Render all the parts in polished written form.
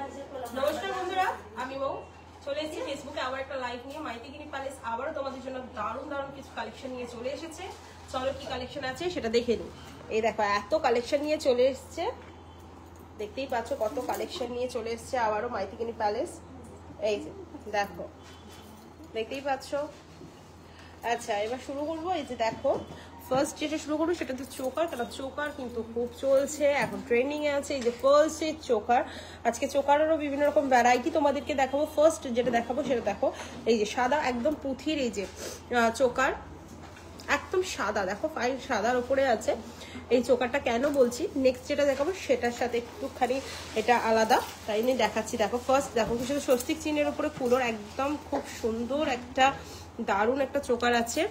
নমস্কার বন্ধুরা, আমি মৌ চলে এসেছি ফেসবুকে আবার একটা লাইভ নিয়ে। মাইতিগিনি প্যালেস আবারও তোমাদের জন্য দারুণ দারুণ কিছু কালেকশন নিয়ে চলে এসেছে। চলো কি কালেকশন আছে সেটা দেখে নিই। এই দেখো এত কালেকশন নিয়ে চলে এসেছে, দেখতেই পাচ্ছ কত কালেকশন নিয়ে চলে এসেছে আবারও মাইতিগিনি প্যালেস। এই যে দেখো, দেখতেই পাচ্ছ। আচ্ছা এবার শুরু করবো। এই যে দেখো ফার্স্ট যেটা শুরু করবো সেটা হচ্ছে চোকার, কারণ চোকার কিন্তু খুব চলছে এখন, ট্রেন্ডিং এ আছে। এই যে ফার্স্ট চোকার, আজকে চোকারেরও বিভিন্ন রকম ভ্যারাইটি তোমাদেরকে দেখাবো। ফার্স্ট যেটা দেখাবো সেটা দেখো, এই যে সাদা একদম পুঁথির এই যে চোকার, একদম সাদা, দেখো ফাইন সাদার উপরে আছে এই চোকারটা। কেন বলছি, নেক্সট যেটা দেখাবো সেটার সাথে একটুখানি এটা আলাদা, তাই নিয়ে দেখাচ্ছি। দেখো ফার্স্ট দেখো কিছু স্বস্তিক চিহ্নের উপরে ফুলোর একদম খুব সুন্দর একটা দারুণ একটা চোকার আছে।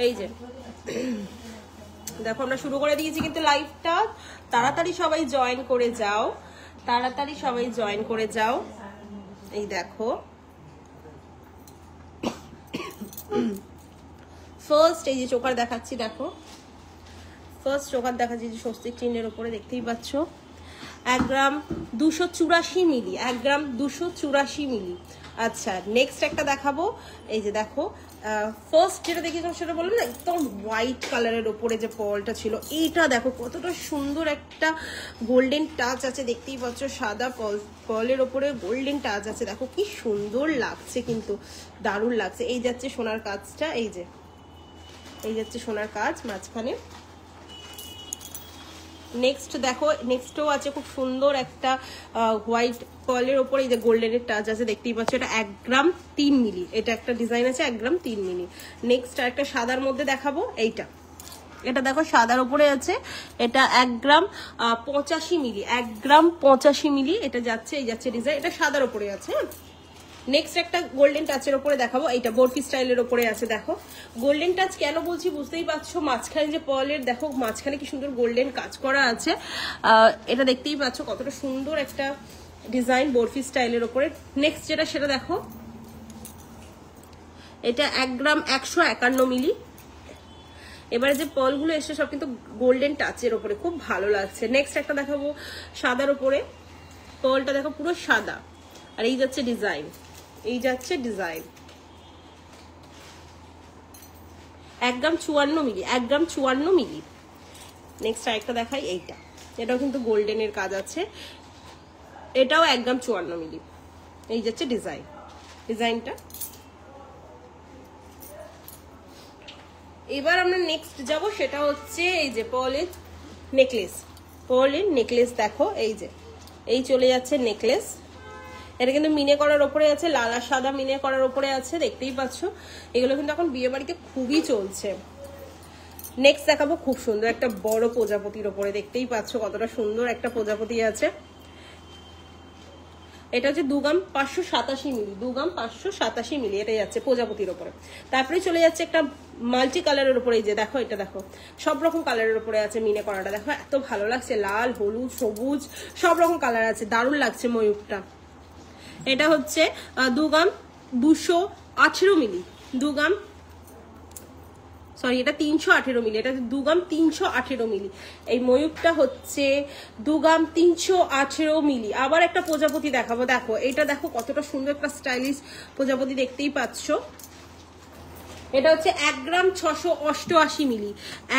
এই যে দেখো আমরা শুরু করে দিয়েছি কিন্তু লাইভটা, তাড়াতাড়ি সবাই জয়েন করে যাও, তাড়াতাড়ি সবাই জয়েন করে যাও। এই দেখো ফার্স্ট এই যে চোকার দেখাচ্ছি, দেখো ফার্স্ট চোকার দেখাচ্ছি যে স্বস্তিক চিহ্নের উপরে, দেখতেই পাচ্ছ 1 গ্রাম 284 মিলি, 1 গ্রাম 284 মিলি। আচ্ছা নেক্সট একটা দেখাবো। এই যে দেখো ফার্স্ট যেটা দেখিয়েছিলাম সেটা বললাম না, একদম হোয়াইট কালারের ওপরে যে পলটা ছিল, এইটা দেখো কতটা সুন্দর একটা গোল্ডেন টাচ আছে, দেখতেই পাচ্ছ সাদা পলের ওপরে গোল্ডেন টাচ আছে, দেখো কি সুন্দর লাগছে, কিন্তু দারুণ লাগছে। এই যাচ্ছে সোনার কাজটা, এই যে এই যাচ্ছে সোনার কাজ মাঝখানে। নেক্সট দেখো, নেক্সটও আছে খুব সুন্দর একটা হোয়াইট পার্লের ওপরে এই যে গোল্ডেনের টাচ আছে, দেখতেই পাচ্ছ। এটা 1 গ্রাম 3 মিলি, এটা একটা ডিজাইন আছে 1 গ্রাম 3 মিলি। নেক্সট একটা সাদার মধ্যে দেখাবো, এইটা এটা দেখো সাদার উপরে আছে, এটা 1 গ্রাম 85 মিলি, 1 গ্রাম 85 মিলি এটা যাচ্ছে, এই যাচ্ছে ডিজাইন, এটা সাদার উপরে আছে। নেক্সট একটা গোল্ডেন টাচের উপরে দেখাবো, এইটা বরফি স্টাইলের উপরে আছে। দেখো গোল্ডেন টাচ কেন বলছি বুঝতেই পারছো, মাঝখানে যে পার্লের দেখো মাঝখানে কি সুন্দর গোল্ডেন কাজ করা আছে, এটা দেখতেই পাচ্ছ কতটা সুন্দর একটা ডিজাইন বরফি স্টাইলের উপরে। নেক্সট যেটা সেটা দেখো, এটা 1 গ্রাম 151 মিলি। এবারে যে পার্লগুলো এসছে সব কিন্তু গোল্ডেন টাচের উপরে, খুব ভালো লাগছে। নেক্সট একটা দেখাবো সাদার উপরে, পার্লটা দেখো পুরো সাদা, আর এই যাচ্ছে ডিজাইন, এই যাচ্ছে ডিজাইন 1 গ্রাম 54 মিলি, 1 গ্রাম 54 মিলি। নেক্সট আরেকটা দেখাই, এইটা এটাও কিন্তু গোল্ডেনের কাজ আছে, এটাও 1 গ্রাম 54 মিলি, এই যাচ্ছে ডিজাইন, ডিজাইনটা। এবার আমরা নেক্সট যাব, সেটা হচ্ছে এই যে পার্লের নেকলেস, পার্লের নেকলেস দেখো, এই যে এই চলে যাচ্ছে নেকলেস, এটা কিন্তু মিনে করার ওপরে আছে, লাল আর সাদা মিনে করার ওপরে আছে, দেখতেই পাচ্ছ। এগুলো কিন্তু এখন বিয়ে বাড়িতে খুবই চলছে। নেক্সট দেখাবো খুব সুন্দর একটা বড় প্রজাপতির ওপরে, দেখতেই পাচ্ছ কতটা সুন্দর একটা প্রজাপতি আছে। এটা হচ্ছে 2 গ্রাম 587 মিলি, 2 গ্রাম 587 মিলি, এটা যাচ্ছে প্রজাপতির ওপরে। তারপরে চলে যাচ্ছে একটা মাল্টি কালারের উপরে, এই যে দেখো এটা দেখো সব রকম কালারের উপরে আছে মিনে করাটা, দেখো এত ভালো লাগছে, লাল হলুদ সবুজ সব রকম কালার আছে, দারুণ লাগছে ময়ূরটা। এটা হচ্ছে 2 গ্রাম 218 মিলি, 2 গ্রাম সরি এটা 318 মিলি, এটা 2 গ্রাম 318 মিলি। এই ময়ূরটা হচ্ছে 2 গ্রাম 318 মিলি। আবার একটা প্রজাপতি দেখাবো, দেখো এটা দেখো কতটা সুন্দর একটা স্টাইলিশ প্রজাপতি, দেখতেই পাচ্ছ। এটা হচ্ছে 1 গ্রাম 688 মিলি,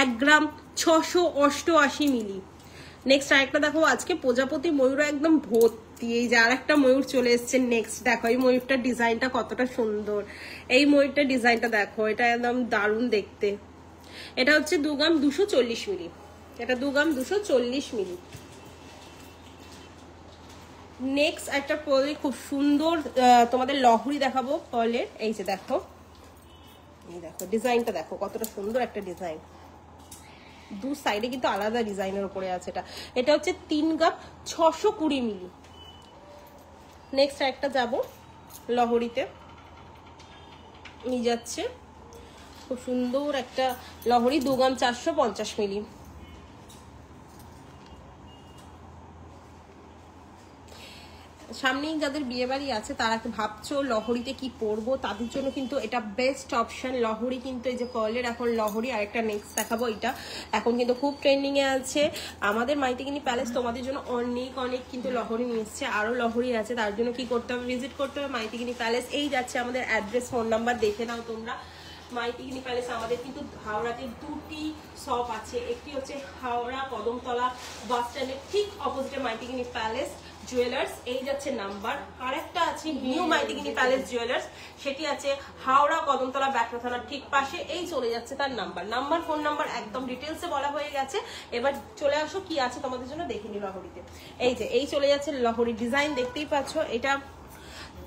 1 গ্রাম 688 মিলি। নেক্সট আরেকটা দেখো, আজকে প্রজাপতি ময়ূর একদম ভর্তি, এই যে আর একটা ময়ূর চলে এসছে। নেক্সট দেখো এই ময়ূরটার ডিজাইনটা কতটা সুন্দর, এই ময়ূরটার ডিজাইনটা দেখো, এটা একদম দারুণ দেখতে। এটা হচ্ছে 2 গ্রাম 240 মিলি, এটা 2 গ্রাম 240 মিলি। নেক্সট একটা পার্ল খুব সুন্দর তোমাদের লহরি দেখাবো পার্লের, এই যে দেখো, এই দেখো ডিজাইনটা দেখো কতটা সুন্দর একটা ডিজাইন, দু সাইডে কিন্তু আলাদা ডিজাইনের উপরে আছে। এটা হচ্ছে 3 গ্রাম 620 মিলি। নেক্সট একটা যাব লহরিতে, নিয়ে যাচ্ছে খুব সুন্দর একটা লহরি, 2 গ্রাম 450 মিলি। সামনেই যাদের বিয়ে বাড়ি আছে তারা ভাবছো লহরিতে কি পরবো, তাদের জন্য কিন্তু এটা বেস্ট অপশন। লহরি কিন্তু এই যে পার্লের এখন লহরি, আরেকটা নেক্সট দেখাবো, এটা এখন কিন্তু খুব ট্রেন্ডিং এ আছে। আমাদের মাইতিগিনি প্যালেস তোমাদের জন্য অনেক অনেক কিন্তু লহরি নিয়ে এসছে, আরো লহরি আছে। তার জন্য কি করতে হবে, ভিজিট করতে হবে মাইতিগিনি প্যালেস। এই যাচ্ছে আমাদের অ্যাড্রেস, ফোন নাম্বার দেখে নাও তোমরা। মাইতিগিনি প্যালেস আমাদের কিন্তু হাওড়াতে দুটি শপ আছে, একটি হচ্ছে হাওড়া কদমতলা বাস স্ট্যান্ডের ঠিক অপোজিটে মাইতিগিনি প্যালেস জুয়েলার্স, এই যাচ্ছে নাম্বার। আরেকটা আছে নিউ মাইতিগিনি প্যালেস জুয়েলার্স, সেটি আছে হাওড়া কদমতলা ব্যাটরা থানার ঠিক পাশে, এই চলে যাচ্ছে তার নাম্বার ফোন নাম্বার একদম ডিটেলসে বলা হয়ে গেছে। এবার চলে আসো কি আছে তোমাদের জন্য দেখে নি লহরিতে। এই যে এই চলে যাচ্ছে লহরি ডিজাইন, দেখতেই পাচ্ছ। এটা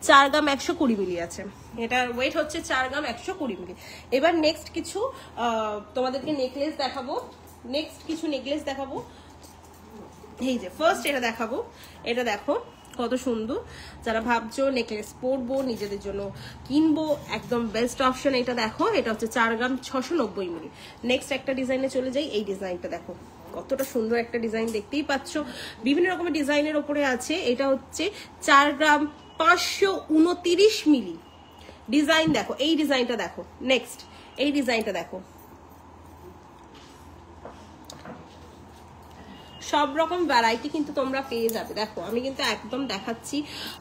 4 গ্রাম 120 মিলি আছে, এটার ওয়েট হচ্ছে 4 গ্রাম 120 মিলি। এবার নেক্সট কিছু তোমাদেরকে নেকলেস দেখাবো, এই যে ফার্স্ট এটা দেখাবো। এটা দেখো কত সুন্দর, যারা ভাবছো নেকলেস পরবো নিজেদের জন্য কিনবো, একদম বেস্ট অপশন। এটা দেখো, এটা হচ্ছে 4 গ্রাম 690 মিলি। নেক্সট একটা ডিজাইনে চলে যাই, এই ডিজাইনটা দেখো কতটা সুন্দর একটা ডিজাইন, দেখতেই পাচ্ছ বিভিন্ন রকমের ডিজাইনের ওপরে আছে। এটা হচ্ছে 4 গ্রাম 529 মিলি ডিজাইন। দেখো এই ডিজাইনটা দেখো, নেক্সট এই ডিজাইনটা দেখো, সব রকম ভ্যারাইটি কিন্তু তোমরা পেয়ে যাবে। দেখো আমি কিন্তু একদম দেখাচ্ছি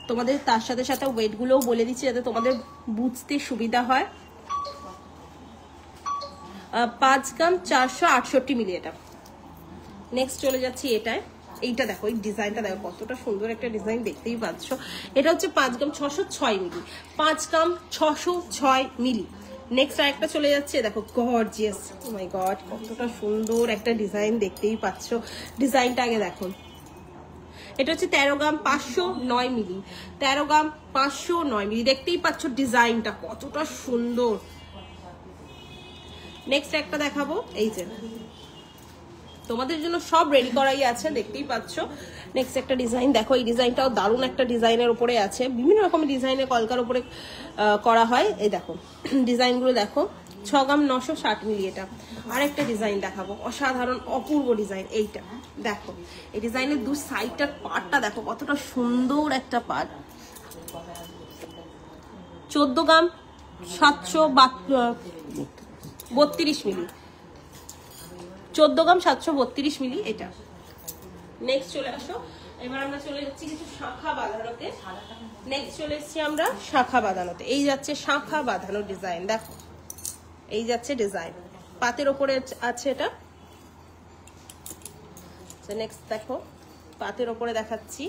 তোমাদের, তার সাথে সাথে ওয়েট গুলোও বলে দিচ্ছি যাতে তোমাদের বুঝতে সুবিধা হয়। 5 গ্রাম 468 মিলি এটা। নেক্সট চলে যাচ্ছি এটায়, এইটা দেখো, এই ডিজাইনটা দেখো কতটা সুন্দর একটা ডিজাইন, দেখতেই পাচ্ছ। এটা হচ্ছে 5 গ্রাম 606 মিলি, 5 গ্রাম 606 মিলি। নেক্সট আরেকটা চলে যাচ্ছে, দেখো গর্জিয়াস, ও মাই গড কতটা সুন্দর একটা ডিজাইন, দেখতেই পাচ্ছ। ডিজাইনটা আগে দেখো, এটা হচ্ছে 13 গ্রাম 509 মিলি, 13 গ্রাম 509 মিলি, দেখতেই পাচ্ছ ডিজাইনটা কতটা সুন্দর। নেক্সট একটা দেখাবো, এই যে তোমাদের জন্য সব রেডি করাই আছে, দেখতেই পাচ্ছ। নেক্সট একটা ডিজাইন দেখো, এই ডিজাইনটাও দারুণ একটা ডিজাইনের উপরে আছে, বিভিন্ন রকমের ডিজাইনের কলকার উপরে করা হয়। এই দেখো ডিজাইনগুলো দেখো, 6 গ্রাম 960 মিলি। এটা আরেকটা ডিজাইন দেখাবো, অসাধারণ অপূর্ব ডিজাইন। এইটা দেখো, এই ডিজাইনের দু সাইডটার পার্টটা দেখো কতটা সুন্দর একটা পার্ট। 14 গ্রাম 732 মিলি, 14 গ্রাম 732 মিলি এটা। নেক্সট চলে আসো, এবার আমরা চলে যাচ্ছি কিছু শাখা বাঁধানোতে। নেক্সট চলে এসেছি আমরা শাখা বাঁধানোতে। এই যাচ্ছে শাখা বাঁধানো ডিজাইন, দেখো এই যাচ্ছে ডিজাইন, পাতের ওপরে আছে এটা। নেক্সট দেখো পাতের ওপরে দেখাচ্ছি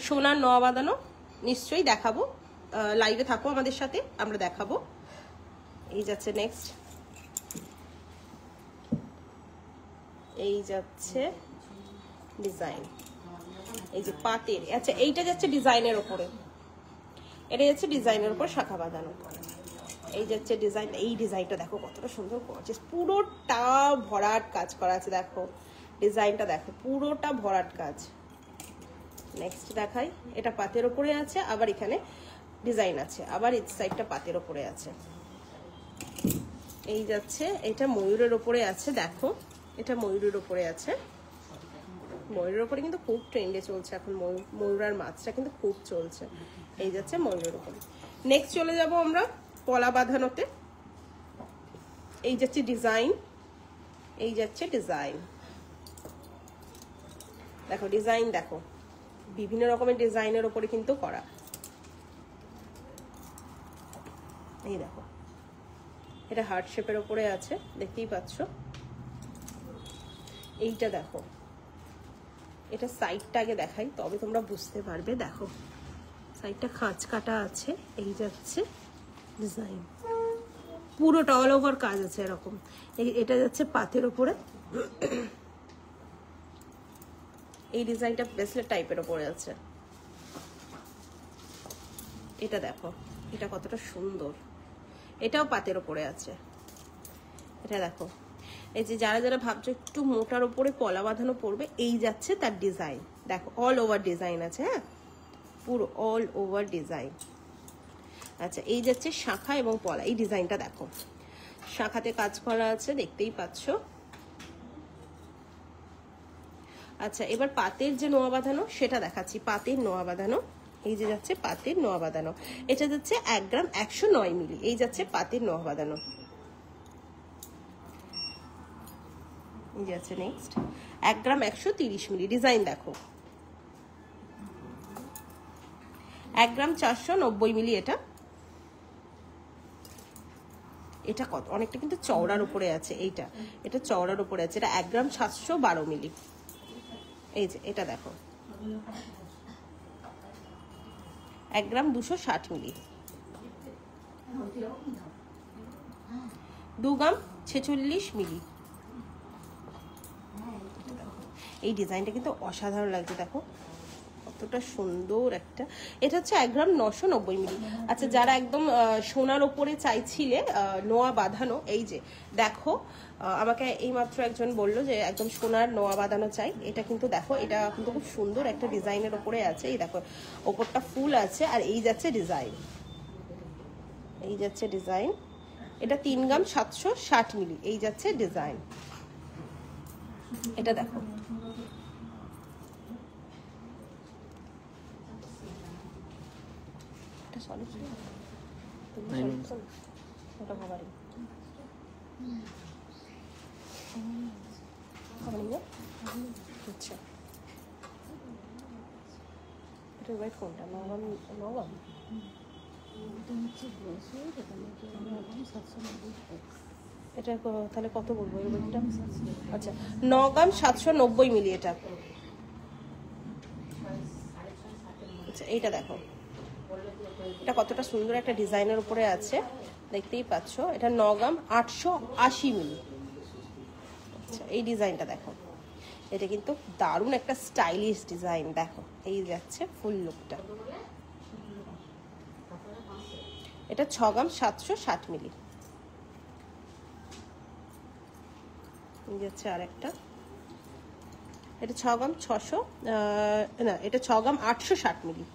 সোনার নোয়া বাঁধানো, নিশ্চয়ই দেখাবো, লাইভে থাকো আমাদের সাথে, আমরা দেখাবো। এই যাচ্ছে নেক্সট, এই যাচ্ছে ডিজাইন, এই যে পাতের, আচ্ছা এইটা যাচ্ছে ডিজাইনের ওপরে, এটা যাচ্ছে ডিজাইনের উপর শাখা বাঁধানো। এই যাচ্ছে ডিজাইন, এই ডিজাইনটা দেখো কতটা সুন্দর গর্জিয়াস, পুরোটা ভরাট কাজ করা আছে। দেখো ডিজাইনটা দেখো, পুরোটা ভরাট কাজ। নেক্সট দেখাই, এটা পাতের ওপরে আছে, আবার এখানে ডিজাইন আছে, আবার এই সাইডটা পাতের ওপরে আছে। এই যাচ্ছে, এটা ময়ূরের ওপরে আছে, দেখো এটা ময়ূরের ওপরে আছে। ময়ূরের ওপরে কিন্তু খুব ট্রেন্ডে চলছে এখন, ময়ূর আর মাছটা কিন্তু খুব চলছে। এই যাচ্ছে ময়ূরের ওপরে। নেক্সট চলে যাব আমরা পলা বাঁধানোতে। এই যাচ্ছে ডিজাইন, এই যাচ্ছে ডিজাইন, দেখো ডিজাইন দেখো, বিভিন্ন রকমের ডিজাইনের ওপরে কিন্তু করা। এই দেখো এটা হার্ট শেপের ওপরে আছে, দেখতেই পাচ্ছ। এইটা দেখো, এটা সাইডটা আগে দেখাই তবে তোমরা বুঝতে পারবে। দেখো সাইডটা খাঁজ কাটা আছে, এই যাচ্ছে ডিজাইন, পুরোটা অল ওভার কাজ আছে এরকম। এটা যাচ্ছে পাতের ওপরে, এই ডিজাইনটা ব্রেসলেট টাইপের ওপরে আছে। এটা দেখো, এটা কতটা সুন্দর, এটাও পাতের ওপরে আছে। এটা দেখো, এই যে যারা যারা ভাবছো একটু মোটার ওপরে পলা বাঁধানো পড়বে, এই যাচ্ছে তার ডিজাইন। দেখো অল ওভার ডিজাইন আছে, হ্যাঁ পুরো অল ওভার ডিজাইন। আচ্ছা এই যাচ্ছে শাখা এবং পলা, এই ডিজাইনটা দেখো, শাখাতে কাজ করা আছে, দেখতেই পাচ্ছ। আচ্ছা এবার পাতের যে নোয়া বাঁধানো সেটা দেখাচ্ছি। পাতের নোয়া বাঁধানো এই যে যাচ্ছে পাতের নোয়া বাঁধানো, এটা যাচ্ছে 1 গ্রাম 109 মিলি। এই যাচ্ছে পাতের নোয়া বাঁধানো, এই যাচ্ছে নেক্সট 1 গ্রাম 130 মিলি। ডিজাইন দেখো 1 গ্রাম 490 মিলি। এটা কত অনেকটা কিন্তু চওড়ার উপরে আছে। এটা চওড়ার উপরে আছে। এটা 1 গ্রাম 712 মিলি। এই যে এটা দেখো 1 গ্রাম 260 মিলি। 2 গ্রাম 46 মিলি। এই ডিজাইনটা কিন্তু অসাধারণ লাগছে, দেখো কতটা সুন্দর একটা। এটা হচ্ছে 1 গ্রাম 990 মিলি। আচ্ছা যারা একদম সোনার ওপরে চাইছিলে নোয়া বাঁধানো, এই যে দেখো আমাকে এইমাত্র একজন বললো যে একদম সোনার নোয়া বাঁধানো চাই। এটা কিন্তু দেখো এটা কিন্তু খুব সুন্দর একটা ডিজাইনের ওপরে আছে। এই দেখো ওপরটা ফুল আছে আর এই যাচ্ছে ডিজাইন, এই যাচ্ছে ডিজাইন। এটা 3 গ্রাম 760 মিলি। এই যাচ্ছে ডিজাইন। এটা দেখো ওটা খাবারই আচ্ছা এটা রাইট কোনটা? নগাম এটা তাহলে কত বলবো এর ওয়েটটা? আচ্ছা 9 গ্রাম 790 মিলি এটা। আচ্ছা এইটা দেখো এটা কতটা সুন্দর একটা ডিজাইনের উপরে আছে, দেখতেই পাচ্ছ। এটা 9 গ্রাম 880 মিলি। আচ্ছা এই ডিজাইনটা দেখো, এটা কিন্তু দারুণ একটা স্টাইলিশ ডিজাইন। দেখো এই যাচ্ছে ফুল লুকটা। এটা 6 গ্রাম 760 মিলি। এই যাচ্ছে আরেকটা, এটা 6 গ্রাম 600 না এটা 6 গ্রাম 860 মিলি।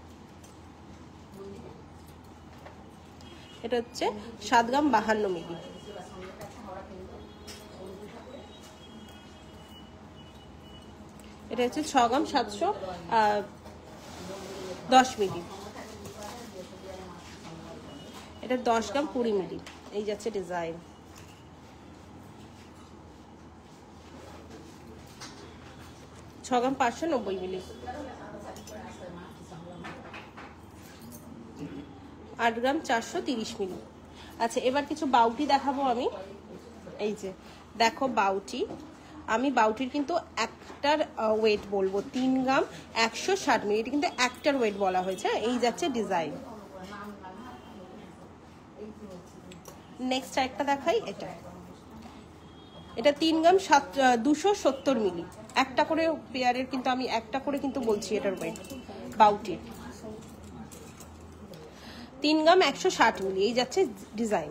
এটা হচ্ছে 7 গ্রাম 52 মিলি। এটা হচ্ছে 6 গ্রাম 710 মিলি। এটা 10 গ্রাম 20 মিলি। এই যাচ্ছে ডিজাইন। ছ গ্রাম 590 মিলি। 8 গ্রাম 430 মিলি। আচ্ছা এবার কিছু বাউটি দেখাবো আমি। এই যে দেখো বাউটি, আমি বাউটির কিন্তু একটার ওয়েট বলবো 3 গ্রাম 160 মিলি। এটা কিন্তু একটার ওয়েট বলা হয়েছে। এই যাচ্ছে ডিজাইন। নেক্সট একটা দেখাই, এটা 3 গ্রাম 270 মিলি। একটা করে পেয়ারের কিন্তু আমি একটা করে কিন্তু বলছি এটার ওয়েট বাউটি। 3 গ্রাম 160 মিলি। এই যাচ্ছে ডিজাইন।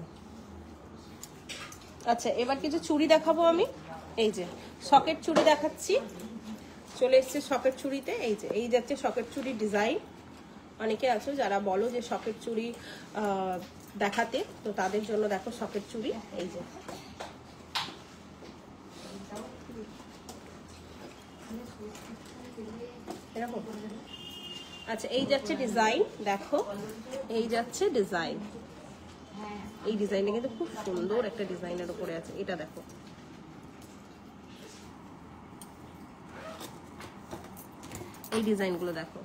আচ্ছা এবার কিছু চুড়ি দেখাবো আমি। এই যে সকেট চুড়ি দেখাচ্ছি, চলে এসছে সকেট চুড়িতে। এই যে এই যাচ্ছে সকেট চুড়ির ডিজাইন। অনেকে আছে যারা বলো যে সকেট চুড়ি দেখাতে, তো তাদের জন্য দেখো সকেট চুড়ি। এই যে এরকম। আচ্ছা এই যাচ্ছে ডিজাইন, দেখো এই যাচ্ছে ডিজাইন। এই ডিজাইনটা কিন্তু খুব সুন্দর একটা ডিজাইনের উপরে আছে। এটা দেখো এই ডিজাইনগুলো দেখো।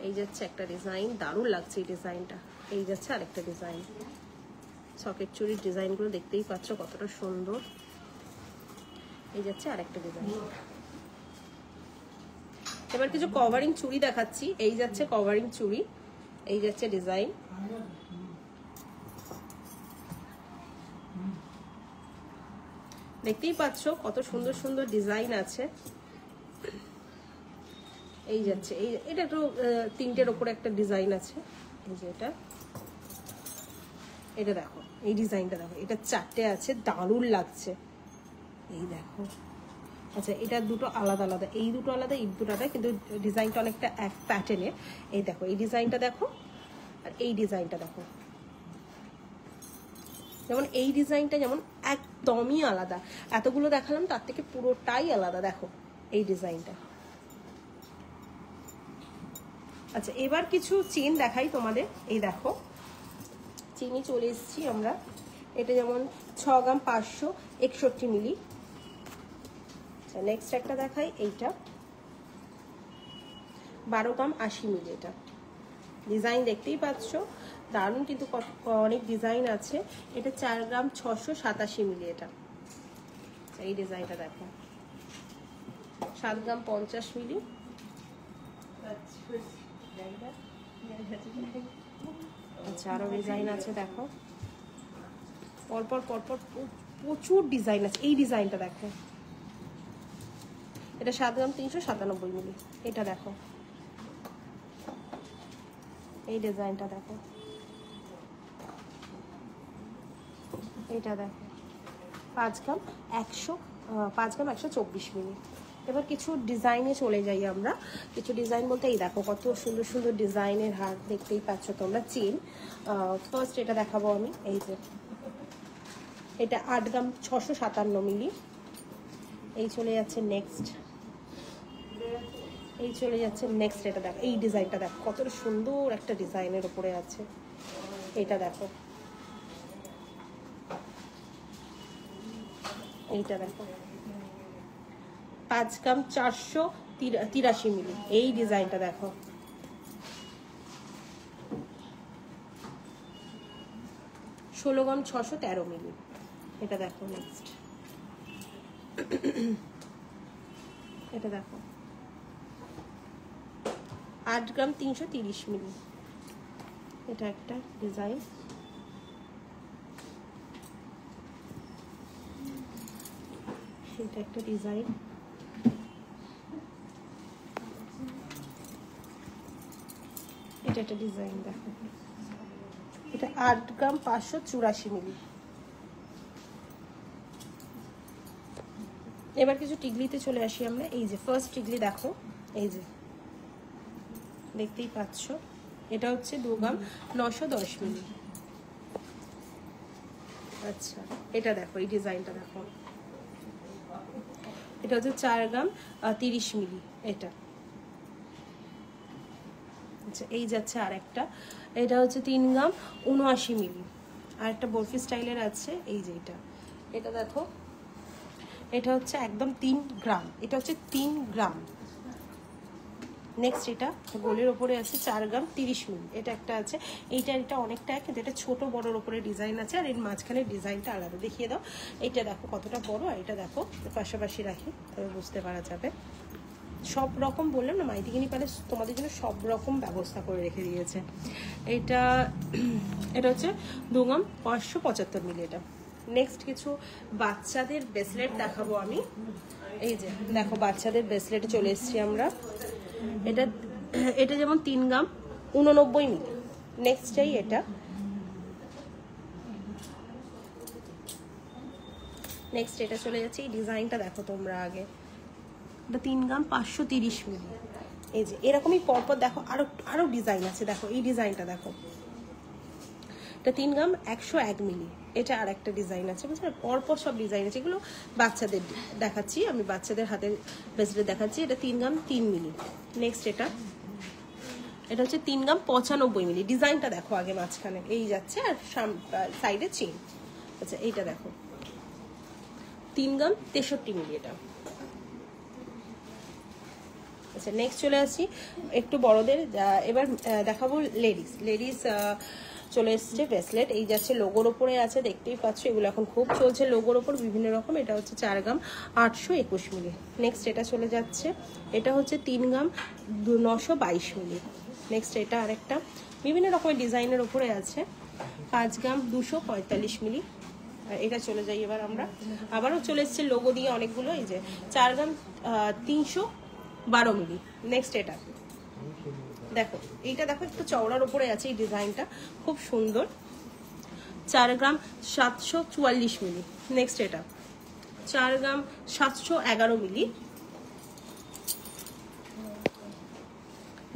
এই যাচ্ছে একটা ডিজাইন, দারুণ লাগছে এই ডিজাইনটা। এই যাচ্ছে আরেকটা ডিজাইন। সকেট চুরির ডিজাইনগুলো দেখতেই পাচ্ছ কতটা সুন্দর। এই যাচ্ছে আরেকটা ডিজাইন। এবার কিছু কভারিং চুড়ি দেখাচ্ছি। এই যাচ্ছে কভারিং চুড়ি। এই যাচ্ছে ডিজাইন। দেখতেই পাচ্ছ কত সুন্দর সুন্দর ডিজাইন আছে। এই যাচ্ছে এটা একটু 3টের উপরে একটা ডিজাইন আছে। এই যে এটা দেখো, এই ডিজাইনটা দেখো, এটা 4টে আছে, দারুণ লাগছে। এই দেখো। আচ্ছা এটা দুটো আলাদা আলাদা, এই দুটো আলাদা, এই দুটো আলাদা, কিন্তু ডিজাইনটা অনেকটা এক প্যাটার্নের। এই দেখো এই ডিজাইনটা দেখো আর এই ডিজাইনটা দেখো। যেমন এই ডিজাইনটা যেমন একদমই আলাদা, এতগুলো দেখালাম তার থেকে পুরোটাই আলাদা। দেখো এই ডিজাইনটা। আচ্ছা এবার কিছু চেন দেখাই তোমাদের। এই দেখো চেনই চলে এসেছি আমরা। এটা যেমন 6 গ্রাম 561 মিলি। আচ্ছা নেক্সট একটা দেখাই, এইটা 12 গ্রাম 80 মিলি। এটা ডিজাইন দেখতেই পাচ্ছ, দারুণ কিন্তু অনেক ডিজাইন আছে। এটা 4 গ্রাম 687 মিলি। এটা এই ডিজাইনটা দেখো 7 গ্রাম 50 মিলি। আচ্ছা আরো ডিজাইন আছে দেখো, পরপর পরপর প্রচুর ডিজাইন আছে। এই ডিজাইনটা দেখো, এটা 7 গ্রাম 397 মিলি। এটা দেখো এই ডিজাইনটা দেখো, এটা দেখো 5 গ্রাম 124 মিলি। এবার কিছু ডিজাইনে চলে যাই আমরা। কিছু ডিজাইন বলতে এই দেখো কত সুন্দর সুন্দর ডিজাইনের হার দেখতেই পাচ্ছ তোমরা, চেন। ফার্স্ট এটা দেখাবো আমি, এই যে এটা 8 গ্রাম 657 মিলি। এই চলে যাচ্ছে নেক্সট, এই চলে যাচ্ছে নেক্সট। এটা দেখো এই ডিজাইনটা দেখো কতটা সুন্দর একটা ডিজাইনের উপরে আছে। এটা দেখো, এইটা দেখো 5 গ্রাম 483 মিলি। এই ডিজাইনটা দেখো, ষোলো গ্রাম 613 মিলি। এটা দেখো নেক্সট, এটা দেখো 8 গ্রাম 330 মিলি। এটা একটা ডিজাইন। এটা একটা ডিজাইন। এটা একটা ডিজাইন দেখো, এটা 8 গ্রাম 584 মিলি। এবার কিছু টিগলিতে চলে আসি আমরা। এই যে ফার্স্ট টিগলি দেখো, এই যে দেখতেই পাচ্ছ, এটা হচ্ছে 2 গ্রাম 910 মিলি। আচ্ছা এটা দেখো এই ডিজাইনটা দেখো, এটা হচ্ছে 4 গ্রাম 30 মিলি। এটা আচ্ছা এই যাচ্ছে আর একটা, এটা হচ্ছে 3 গ্রাম 79 মিলি। আর একটা বরফি স্টাইলের আছে, এই যে এটা দেখো, এটা হচ্ছে একদম 3 গ্রাম। এটা হচ্ছে 3 গ্রাম। নেক্সট এটা গোলের ওপরে আছে 4 গ্রাম 30 মিলি। এটা একটা আছে, এটা অনেকটা, কিন্তু এটা ছোট বড়োর ওপরে ডিজাইন আছে, আর এর মাঝখানে ডিজাইনটা আলাদা। দেখিয়ে দাও, এইটা দেখো কতটা বড়, আর এটা দেখো পাশাপাশি রাখি তবে বুঝতে পারা যাবে। সব রকম বললাম না, মাইথিগিনি প্যালেস তোমাদের জন্য সব রকম ব্যবস্থা করে রেখে দিয়েছে। এটা হচ্ছে 2 গ্রাম 575 মিলি। এটা নেক্সট কিছু বাচ্চাদের ব্রেসলেট দেখাবো আমি। এই যে দেখো বাচ্চাদের ব্রেসলেটে চলে এসেছি আমরা। এটা যেমন 3 গ্রাম 89 মিলি। নেক্সট চাই এটা, নেক্সট এটা চলে যাচ্ছে। এই ডিজাইনটা দেখো তোমরা আগে, এটা 3 গ্রাম 530 মিলি। এই যে এরকমই পরপর দেখো আরো ডিজাইন আছে। দেখো এই ডিজাইনটা দেখো, এটা 3 গ্রাম 101 মিলি। এটা আর একটা ডিজাইন আছে, বুঝলে পরপর সব ডিজাইন আছে। এগুলো বাচ্চাদের দেখাচ্ছি আমি, বাচ্চাদের হাতের ব্রেসলেট দেখাচ্ছি। এটা 3 গ্রাম 3 মিলি। নেক্সট এটা হচ্ছে 3 গ্রাম 95 মিলি। ডিজাইনটা দেখো আগে মাঝখানে এই যাচ্ছে, আর সাইডে চেন। আচ্ছা এইটা দেখো 3 গ্রাম 63 মিলি। এটা আচ্ছা নেক্সট চলে আসছি একটু বড়দের। এবার দেখাবো লেডিস চলে এসছে ব্রেসলেট। এই যাচ্ছে লোগোর ওপরে আছে, দেখতেই পাচ্ছ। এগুলো এখন খুব চলছে লোগোর ওপর বিভিন্ন রকম। এটা হচ্ছে 4 গ্রাম 821 মিলি। নেক্সট এটা চলে যাচ্ছে, এটা হচ্ছে 3 গ্রাম 922 মিলি। নেক্সট এটা আরেকটা বিভিন্ন রকমের ডিজাইনের উপরে আছে, 5 গ্রাম 245 মিলি। এটা চলে যাই এবার আমরা। আবারও চলে এসছে লোগো দিয়ে অনেকগুলো। এই যে 4 গ্রাম 312 মিলি। নেক্সট এটা দেখো, এইটা দেখো একটু চওড়ার উপরে আছে। এই ডিজাইনটা খুব সুন্দর, 4 গ্রাম 744 মিলি। নেক্সট এটা 4 গ্রাম 711 মিলি।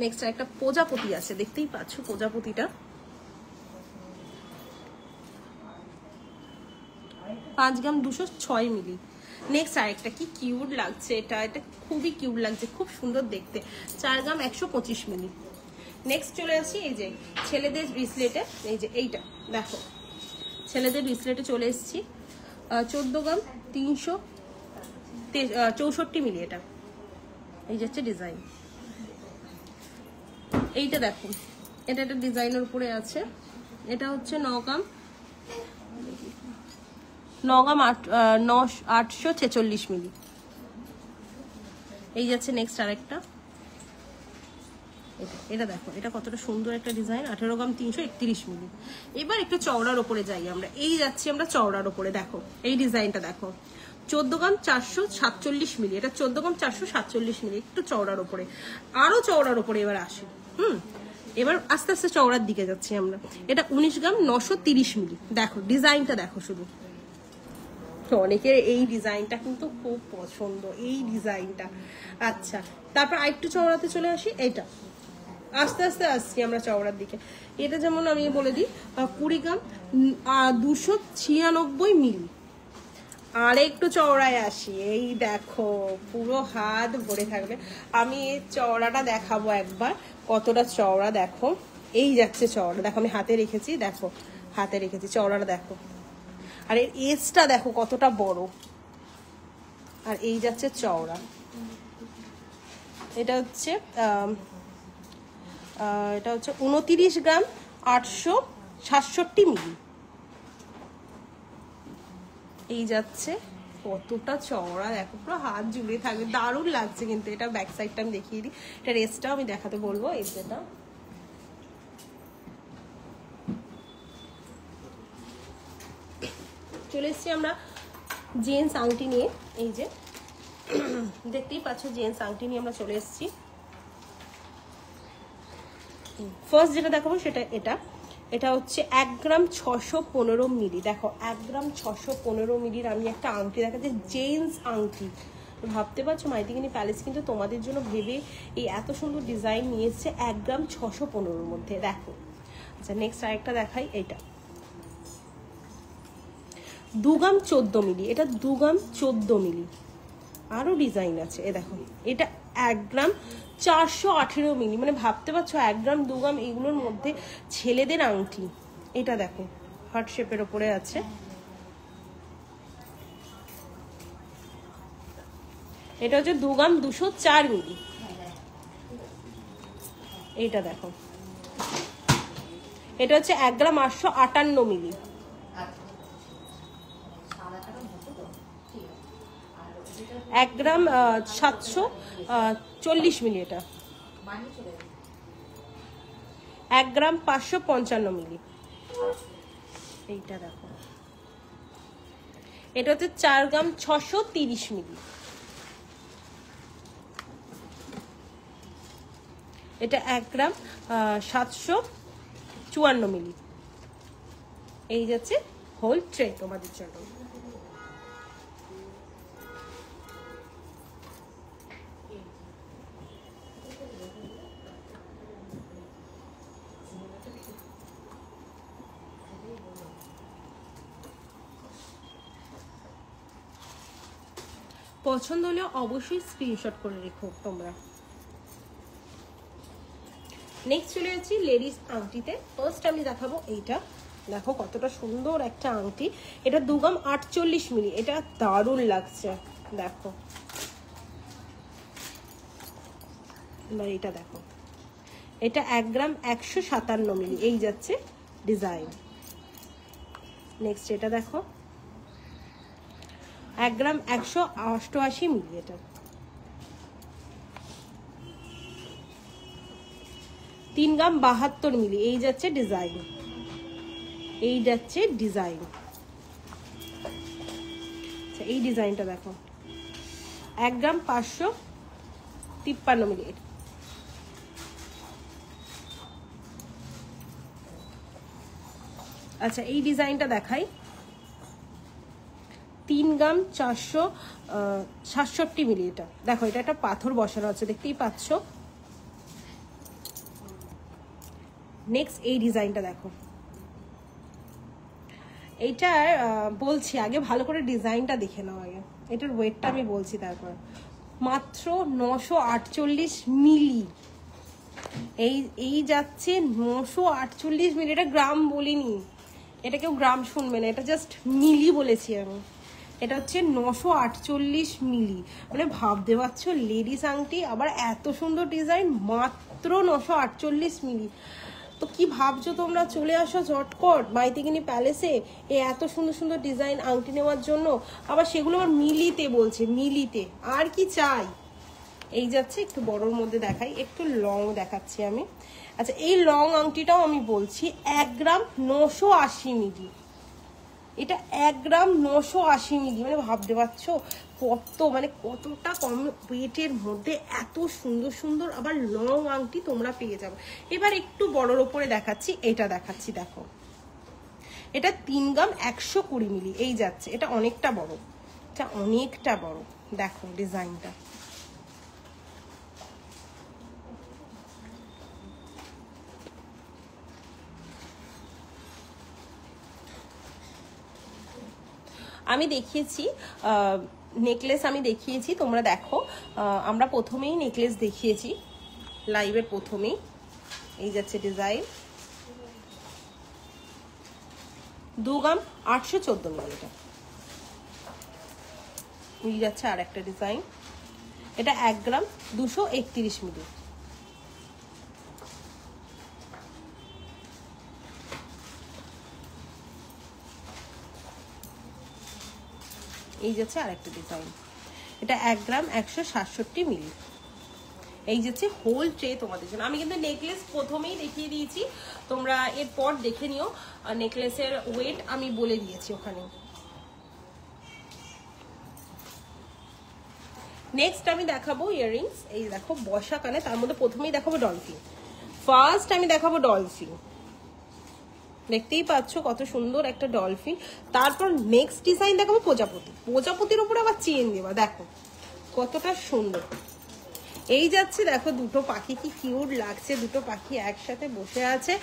নেক্সট একটা প্রজাপতি আছে, দেখতেই পাচ্ছ প্রজাপতিটা, 5 গ্রাম 206 মিলি। নেক্সট আরেকটা কি কিউট লাগছে, এটা এটা খুবই কিউট লাগছে, খুব সুন্দর দেখতে। 4 গ্রাম 125 মিলি। নেক্সট চলে আসি এই যে ছেলেদের ব্রেসলেটে, এই যে এইটা দেখো ছেলেদের ব্রেসলেটে চলে এসেছি। 14 গ্রাম 364 মিলি। এটা এই যে হচ্ছে ডিজাইন, এইটা দেখো এটা একটা ডিজাইনের উপরে আছে। এটা হচ্ছে 9 গ্রাম 846 মিলি। এই যাচ্ছে নেক্সট আরেকটা, এটা দেখো এটা কতটা সুন্দর একটা ডিজাইন, 18 গ্রাম 331 মিলি। এবার একটু চওড়ার ওপরে যাই আমরা, এই যাচ্ছি আমরা চওড়ার ওপরে। দেখো এই ডিজাইনটা দেখো, 14 গ্রাম 447 মিলি। এটা 14 গ্রাম 447 মিলি, একটু চওড়ার ওপরে, আরো চওড়ার ওপরে এবার আসি। এবার আস্তে আস্তে চওড়ার দিকে যাচ্ছি আমরা। এটা 19 গ্রাম 930 মিলি। দেখো ডিজাইনটা দেখো শুধু, অনেকের এই ডিজাইনটা কিন্তু খুব পছন্দ, এই ডিজাইনটা। আচ্ছা তারপর আরেকটু চওড়াতে চলে আসি, এটা আস্তে আস্তে আসছি আমরা চওড়ার দিকে। এটা যেমন আমি বলে দিই 20 গ্রাম 296 মিলি। আর একটু চওড়ায় আসি, এই দেখো পুরো হাত ভরে থাকবে। আমি এই চওড়াটা দেখাবো একবার, কতটা চওড়া দেখো। এই যাচ্ছে চওড়া, দেখো আমি হাতে রেখেছি, দেখো হাতে রেখেছি, চওড়াটা দেখো। আর এর এজটা দেখো কতটা বড়, আর এই যাচ্ছে চওড়া। এটা হচ্ছে 29 গ্রাম 867 মিলি। এই যাচ্ছে কতটা চওড়া দেখো, পুরো হাত জুড়ে থাকবে, দারুণ লাগছে কিন্তু। এটা ব্যাক সাইডটা আমি দেখিয়ে দিই, এটা রেসটাও আমি দেখাতে বলবো। এই যেটা চলে এসছি আমরা জেন্টস আংটি নিয়ে। এই যে দেখতেই পাচ্ছ জেন্টস আংটি নিয়ে আমরা চলে এসেছি। ফার্স্ট যেটা দেখাবো সেটা এটা হচ্ছে 1 গ্রাম 615 মিলি। দেখো 1 গ্রাম 615 মিলির আমি একটা আংটি দেখাচ্ছি, জেন্টস আংটি। ভাবতে পারছো মাইথিগিনি প্যালেস কিন্তু তোমাদের জন্য ভেবে এই এত সুন্দর ডিজাইন নিয়ে এসছে 1 গ্রাম 615 মধ্যে। দেখো আচ্ছা নেক্সট আরেকটা দেখাই, এইটা 2 গ্রাম 14 মিলি। এটা 2 গ্রাম 14 মিলি, আরো ডিজাইন আছে। এ দেখো এটা 1 গ্রাম 418 মিলি। মানে ভাবতে পারছো 1 গ্রাম 2 গ্রাম এগুলোর মধ্যে ছেলেদের আংটি। এটা দেখো হার্ট শেপের ওপরে আছে। এটা হচ্ছে 2 গ্রাম 204 মিলি। এইটা দেখো এটা হচ্ছে 1 গ্রাম 858 মিলি। 1 গ্রাম 740 মিলি। এটা 1 গ্রাম 555 মিলি। এইটা দেখো এটা হচ্ছে 4 গ্রাম 630 মিলি। এটা 1 গ্রাম 754 মিলি। এই যাচ্ছে হোল ট্রে তোমাদের জন্য। পছন্দ হলে অবশ্যই স্ক্রিনশট করে রেখো তোমরা। নেক্সট চলে যাচ্ছি লেডিস আংটিতে। ফার্স্ট আমি দেখাবো এইটা, দেখো কতটা সুন্দর একটা আংটি। এটা 2 গ্রাম 48 মিলি। এটা দারুণ লাগছে দেখো। এবার এটা দেখো, এটা 1 গ্রাম 157 মিলি। এই যাচ্ছে ডিজাইন। নেক্সট এটা দেখো 1 গ্রাম 188 মিলি। এটা 3 গ্রাম 72 মিলি। এই যাচ্ছে ডিজাইন, এই যাচ্ছে ডিজাইন। আচ্ছা এই ডিজাইনটা দেখো 1 গ্রাম 553 মিলি। আচ্ছা এই ডিজাইনটা দেখাই, 3 গ্রাম 467 মিলি। এটা দেখো এটা একটা পাথর বসানো আছে, দেখতেই পাচ্ছ। নেক্সট এই ডিজাইনটা দেখো, এইটার বলছি আগে ভালো করে ডিজাইনটা দেখে নাও আগে, এটার ওয়েটটা আমি বলছি তারপর। মাত্র 948 মিলি, এই যাচ্ছে 948 মিলি। এটা গ্রাম বলিনি, এটা কেউ গ্রাম শুনবে না, এটা জাস্ট মিলি বলেছি আমি। এটা হচ্ছে 948 মিলি, মানে ভাবতে পারছো লেডিস আংটি, আবার এত সুন্দর ডিজাইন, মাত্র 948 মিলি। তো কি ভাবছো তোমরা, চলে আসো ঝটপট মাইথিগিনি প্যালেসে এই এত সুন্দর সুন্দর ডিজাইন আংটি নেওয়ার জন্য, আবার সেগুলো আবার মিলিতে বলছে, মিলিতে। আর কি চাই। এই যাচ্ছে একটু বড়র মধ্যে দেখাই, একটু লং দেখাচ্ছি আমি। আচ্ছা এই লং আংটিটাও আমি বলছি 1 গ্রাম 980 মিলি, এটা 1 গ্রাম 980 মিলি, মানে ভাবতে পারছো কত, মানে কতটা কম ওয়েটের মধ্যে এত সুন্দর সুন্দর আবার লং আংটি তোমরা পেয়ে যাবে। এবার একটু বড়র ওপরে দেখাচ্ছি, এটা দেখাচ্ছি দেখো, এটা 3 গ্রাম 120 মিলি, এই যাচ্ছে, এটা অনেকটা বড়, এটা অনেকটা বড়, দেখো ডিজাইনটা। আমি দেখিয়েছি নেকলেস, আমি দেখিয়েছি, তোমরা দেখো। আমরা প্রথমেই নেকলেস দেখিয়েছি লাইভের প্রথমেই। এই যাচ্ছে ডিজাইন, 2 গ্রাম 814 মিলি। এই যাচ্ছে আর একটা ডিজাইন, এটা 1 গ্রাম 231 মিলি। এই যাচ্ছে আর একটা ডিজাইন, এটা 1 গ্রাম 167 মিলি। এই যাচ্ছে হোল ট্রে তোমাদের জন্য। আমি কিন্তু নেকলেস প্রথমেই দেখিয়ে দিয়েছি, তোমরা এরপর দেখে নিও। নেকলেসের ওয়েট আমি বলে দিয়েছি ওখানে। নেক্সট আমি দেখাবো ইয়াররিংস। এই দেখো বসা কানে, তার মধ্যে প্রথমেই দেখাবো ডলফিন। ফার্স্ট আমি দেখাবো ডলফিন, দেখতেই পাচ্ছ কত সুন্দর একটা ডলফিন। তারপর নেক্সট ডিজাইন দেখাবো প্রজাপতি, প্রজাপতির উপরে আবার চেন দেওয়া, দেখো কতটা সুন্দর। এই যাচ্ছে দেখো দুটো পাখি, কি কিউট লাগছে, দুটো পাখি একসাথে বসে আছে।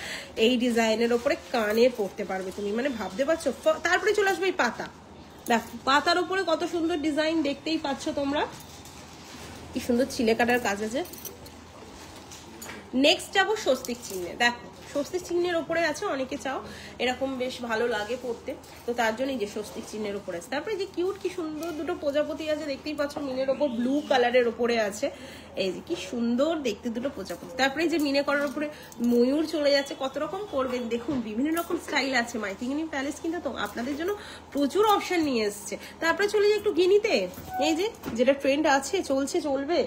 এই ডিজাইনের ওপরে কানে পরতে পারবে তুমি, মানে ভাবতে পারছো। তারপরে চলে আসবে এই পাতা, দেখো পাতার উপরে কত সুন্দর ডিজাইন, দেখতেই পাচ্ছ তোমরা কি সুন্দর ছিলে কাটার কাজ আছে। নেক্সট যাবো স্বস্তিক চিহ্নে, দেখো স্বস্তিক চিহ্নের ওপরে আছে, অনেকে চাও এরকম বেশ ভালো লাগে পড়তে, তো তার জন্যই যে স্বস্তিক চিহ্নের ওপরে আছে। তারপরে যে কিউট কি সুন্দর দুটো প্রজাপতি আছে, দেখতেই পাচ্ছ মিনের ওপর ব্লু কালারের ওপরে আছে। এই যে কি সুন্দর দেখতে দুটো প্রজাপতি। তারপরে যে মিনে করার উপরে ময়ূর চলে যাচ্ছে, কত রকম করবেন দেখুন, বিভিন্ন রকম স্টাইল আছে। মাইথিগিনি প্যালেস কিন্তু তো আপনাদের জন্য প্রচুর অপশন নিয়ে এসছে। তারপরে চলে যাই একটু গিনিতে, এই যে যেটা ট্রেন্ড আছে, চলছে চলবে,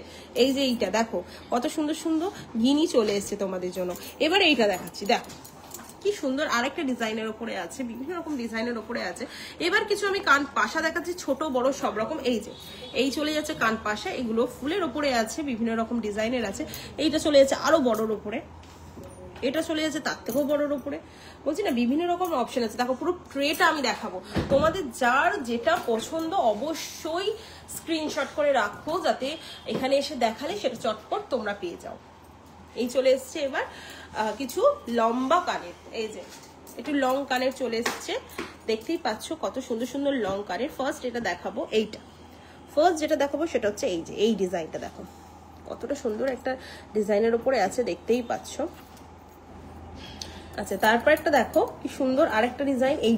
এই যে এইটা দেখো কত সুন্দর সুন্দর গিনি চলে এসছে তোমাদের জন্য। এবার এইটা দেখাচ্ছি, দেখো কি সুন্দর আরেকটা ডিজাইনের উপরে আছে, বিভিন্ন রকম ডিজাইনের উপরে আছে। এবার কিছু আমি কান পাশা দেখাচ্ছি, ছোট বড় সব রকম। এই যে এই চলে যাচ্ছে কান পাশা, এগুলো ফুলের উপরে আছে, বিভিন্ন রকম ডিজাইনের আছে। এইটা চলে যাচ্ছে আরো বড়র উপরে, এটা চলে যাচ্ছে তার থেকেও বড়র উপরে। বলছি না বিভিন্ন রকম অপশন আছে। দেখো পুরো ট্রেটা আমি দেখাবো, তোমাদের যার যেটা পছন্দ অবশ্যই স্ক্রিনশট করে রাখো, যাতে এখানে এসে দেখালে সেটা চটপট তোমরা পেয়ে যাও। এই চলে এসছে এবার কিছু লম্বা কানের, এই যে একটু লং কানের চলে এসছে, দেখতেই পাচ্ছ কত সুন্দর সুন্দর লং কানের। ফার্স্ট এটা দেখাবো, এইটা ফার্স্ট যেটা দেখাবো সেটা হচ্ছে এই যে এই ডিজাইনটা, দেখো কতটা সুন্দর একটা ডিজাইনের উপরে আছে, দেখতেই পাচ্ছ। আচ্ছা তারপর একটা দেখো কি সুন্দর আরেকটা ডিজাইন, এই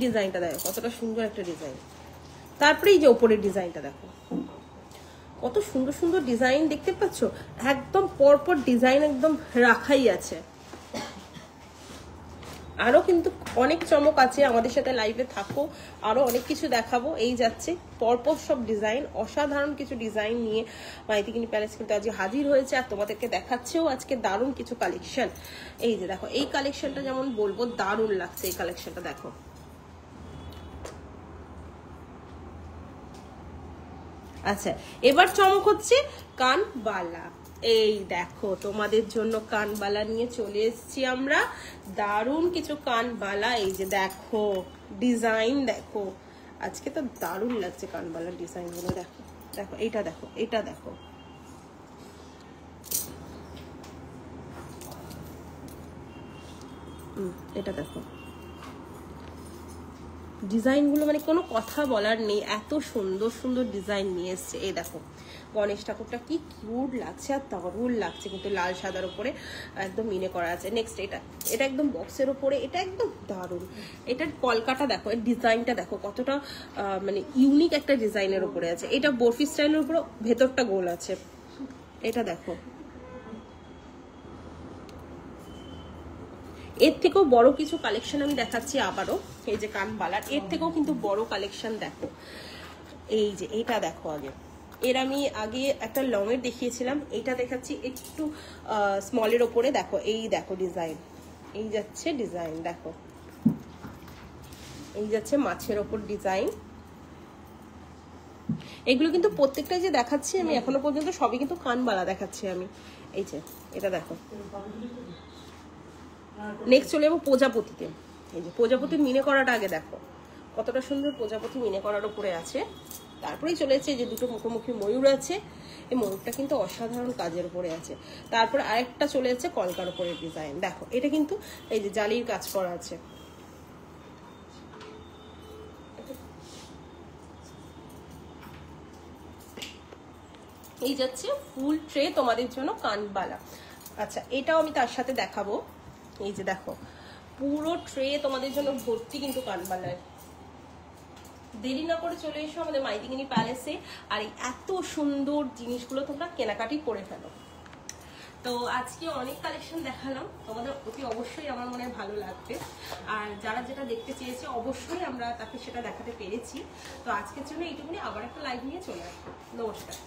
ডিজাইনটা দেখো কতটা সুন্দর একটা ডিজাইন। তারপরে এই যে ওপরের ডিজাইনটা দেখো কত সুন্দর সুন্দর ডিজাইন, দেখতে পাচ্ছ একদম পরপর ডিজাইন একদম রাখাই আছে। আরো কিন্তু অনেক চমক আছে, আমাদের সাথে লাইভে থাকো, আরো অনেক কিছু দেখাবো। এই যাচ্ছে পরপর সব ডিজাইন, অসাধারণ কিছু ডিজাইন নিয়ে মাইথিগিনি প্যালেস কিন্তু আজ হাজির হয়েছে, আর তোমাদেরকে দেখাচ্ছেও আজকে দারুণ কিছু কালেকশন। এই যে দেখো এই কালেকশনটা যেমন বলবো দারুণ লাগছে, এই কালেকশনটা দেখো। আচ্ছা এবার চমক হচ্ছে কানবালা। এই দেখো তোমাদের জন্য কানবালা নিয়ে চলে এসেছি আমরা, দারুণ কিছু কানবালা। এই যে দেখো ডিজাইন, দেখো আজকে তো দারুণ লাগছে কানবালার ডিজাইন গুলো। দেখো দেখো এইটা দেখো, এটা দেখো এটা দেখো ডিজাইনগুলো মানে কোনো কথা বলার নেই, এত সুন্দর সুন্দর ডিজাইন নিয়ে এসছে। এই দেখো গণেশ ঠাকুরটা কি কিউট লাগছে আর দারুণ লাগছে, কিন্তু লাল সাদার উপরে একদম মিনে করা আছে। নেক্সট এটা একদম বক্সের উপরে, এটা একদম দারুণ। এটার কলকাটা দেখো, এর ডিজাইনটা দেখো কতটা মানে ইউনিক একটা ডিজাইনের উপরে আছে। এটা বরফি স্টাইলের উপরে, ভেতরটা গোল আছে। এটা দেখো, এর থেকেও বড় কিছু কালেকশন আমি দেখাচ্ছি আবারও। এই যে কানবালার, এর থেকেও কিন্তু বড় কালেকশন দেখো। এই যে এটা দেখো, আমি আগে একটা লং এর দেখিয়েছিলাম, এটা দেখাচ্ছি একটু স্মলের ওপরে। দেখো এই দেখো ডিজাইন, এই যাচ্ছে ডিজাইন, দেখো এই যাচ্ছে মাছের ওপর ডিজাইন। এগুলো কিন্তু প্রত্যেকটা যে দেখাচ্ছি আমি এখনো পর্যন্ত সবই কিন্তু কানবালা দেখাচ্ছি আমি। এই যে এটা দেখো। নেক্সট চলে যাবো প্রজাপতিতে। এই যে প্রজাপতির মিনে করাটা আগে দেখো কতটা সুন্দর, প্রজাপতি মিনে করার উপরে আছে। তারপরেই চলে এসেছে যে দুটো মুখোমুখি ময়ূর আছে, এই ময়ূরটা কিন্তু অসাধারণ কাজের উপরে আছে। তারপরে আরেকটা চলে এসেছে কলকার উপরে ডিজাইন, দেখো এটা কিন্তু এই যে জালির কাজ করা আছে। এই যাচ্ছে ফুল ট্রে তোমাদের জন্য কানবালা। আচ্ছা এটাও আমি তার সাথে দেখাবো। এই যে দেখো পুরো ট্রে তোমাদের জন্য ভর্তি কিন্তু কানবালায়। দেরি না করে চলে এসো আমাদের মাইথিগিনি প্যালেসে, আর এই এত সুন্দর জিনিসগুলো তোমরা কেনাকাটি করে ফেলো। তো আজকে অনেক কালেকশন দেখালাম, তোমাদের অতি অবশ্যই আমার মনে হয় ভালো লাগবে। আর যারা যেটা দেখতে চেয়েছে অবশ্যই আমরা তাকে সেটা দেখাতে পেরেছি। তো আজকের জন্য এইটুকুনি, আবার একটা লাইভ নিয়ে চলে আসবো। নমস্কার।